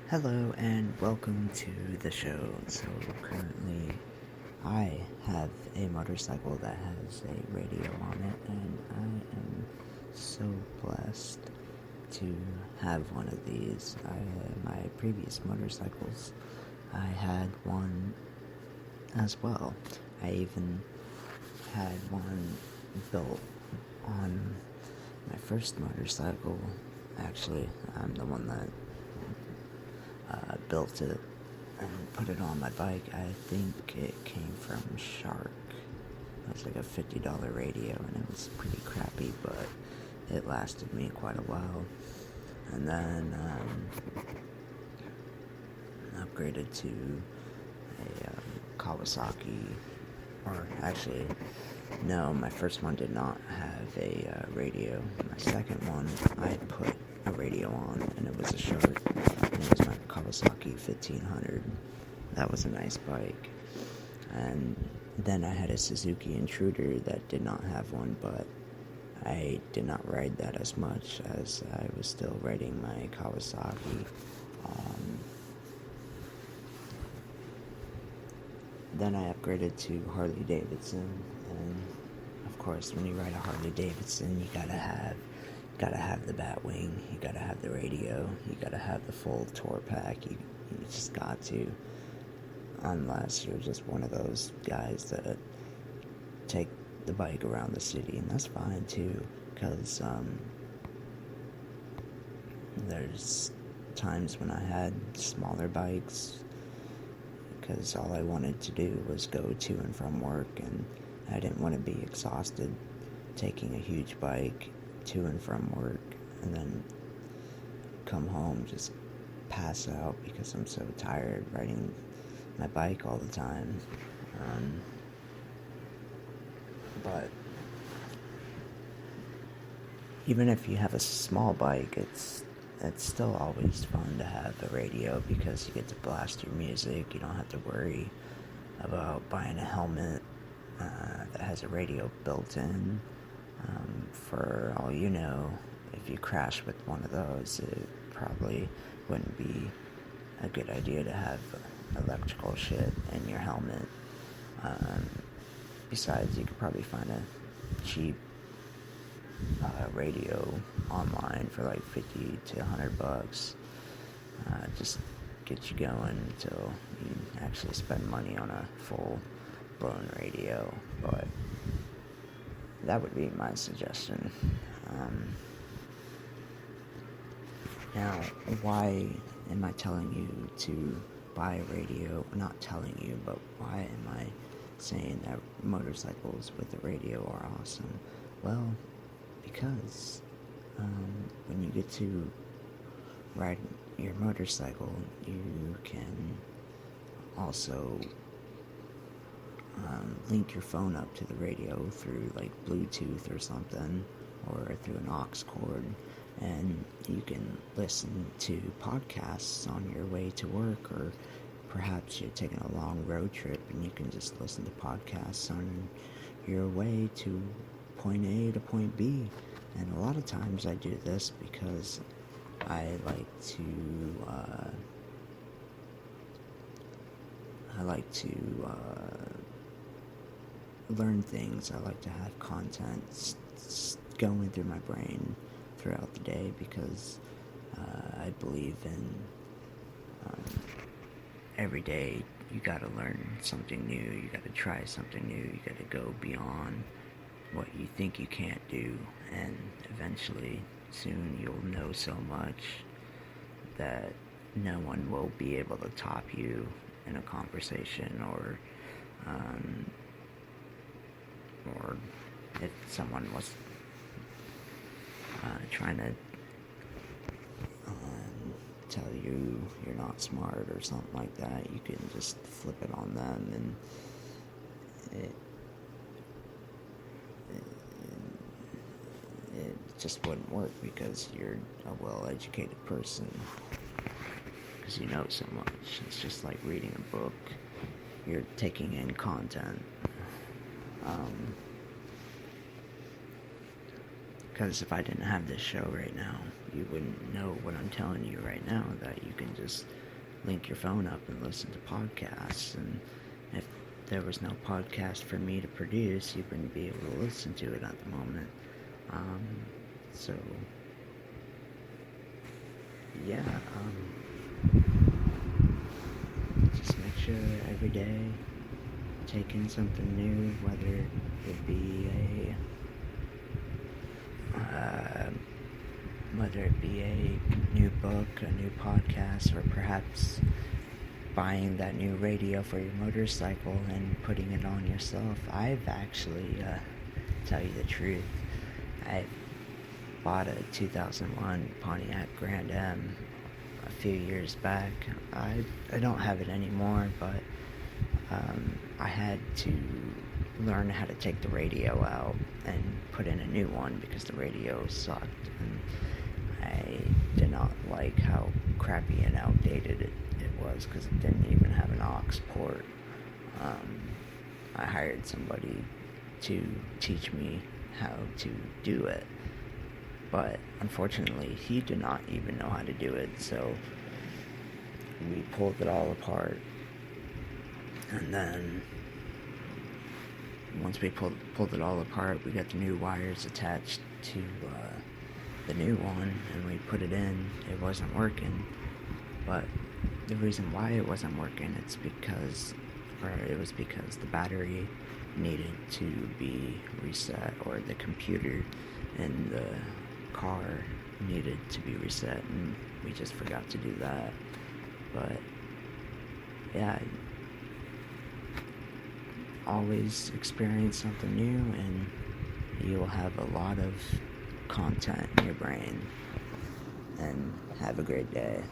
Hello and welcome to the show. So currently I have a motorcycle that has a radio on it, and I am so blessed to have one of these. My previous motorcycles, I had one as well. I even had one built on my first motorcycle. Actually, I'm the one that built it and put it on my bike. I think it came from Shark. It was like a $50 radio, and it was pretty crappy, but it lasted me quite a while. And then upgraded to a Kawasaki, or actually, no, my first one did not have a radio. My second one, I put a radio on, and it was a Shark, and it was my Kawasaki 1500. That was a nice bike. And then I had a Suzuki Intruder that did not have one, but I did not ride that as much, as I was still riding my Kawasaki. Then I upgraded to Harley Davidson, and of course, when you ride a Harley Davidson, you gotta have the Batwing, you gotta have the radio, you gotta have the full tour pack. You just got to, unless you're just one of those guys that take the bike around the city, and that's fine too, because there's times when I had smaller bikes, because all I wanted to do was go to and from work, and I didn't want to be exhausted taking a huge bike to and from work and then come home just pass out because I'm so tired riding my bike all the time. But even if you have a small bike, it's still always fun to have a radio, because you get to blast your music. You don't have to worry about buying a helmet that has a radio built in. For all you know, if you crash with one of those, it probably wouldn't be a good idea to have electrical shit in your helmet. Besides, you could probably find a cheap radio online for like $50 to $100. Just get you going until you actually spend money on a full blown radio. But that would be my suggestion. Now, why am I telling you to buy a radio? Not telling you, but why am I saying that motorcycles with a radio are awesome? Well, because when you get to ride your motorcycle, you can also link your phone up to the radio through like Bluetooth or something, or through an aux cord, and you can listen to podcasts on your way to work, or perhaps you're taking a long road trip and you can just listen to podcasts on your way to point A to point B. And a lot of times I do this because I like to learn things. I like to have content going through my brain throughout the day, because I believe in every day you gotta learn something new, you gotta try something new, you gotta go beyond what you think you can't do, and eventually, soon, you'll know so much that no one will be able to top you in a conversation, or if someone was trying to tell you you're not smart or something like that, you can just flip it on them, and it just wouldn't work, because you're a well-educated person, because you know so much. It's just like reading a book. You're taking in content. Because if I didn't have this show right now, you wouldn't know what I'm telling you right now, that you can just link your phone up and listen to podcasts. And if there was no podcast for me to produce, you wouldn't be able to listen to it at the moment. So, yeah, just make sure every day take in something new, whether it be a new book, a new podcast, or perhaps buying that new radio for your motorcycle and putting it on yourself. I've actually, tell you the truth, I bought a 2001 Pontiac Grand Am a few years back. I don't have it anymore, but I had to learn how to take the radio out and put in a new one because the radio sucked, and I did not like how crappy and outdated it was, because it didn't even have an aux port. I hired somebody to teach me how to do it, but unfortunately he did not even know how to do it, so we pulled it all apart, and then once we pulled it all apart, we got the new wires attached to the new one, and we put it in. It wasn't working, but the reason why it wasn't working, it was because the battery needed to be reset, or the computer in the car needed to be reset, and we just forgot to do that. But yeah, always experience something new, and you'll have a lot of content in your brain. And have a great day.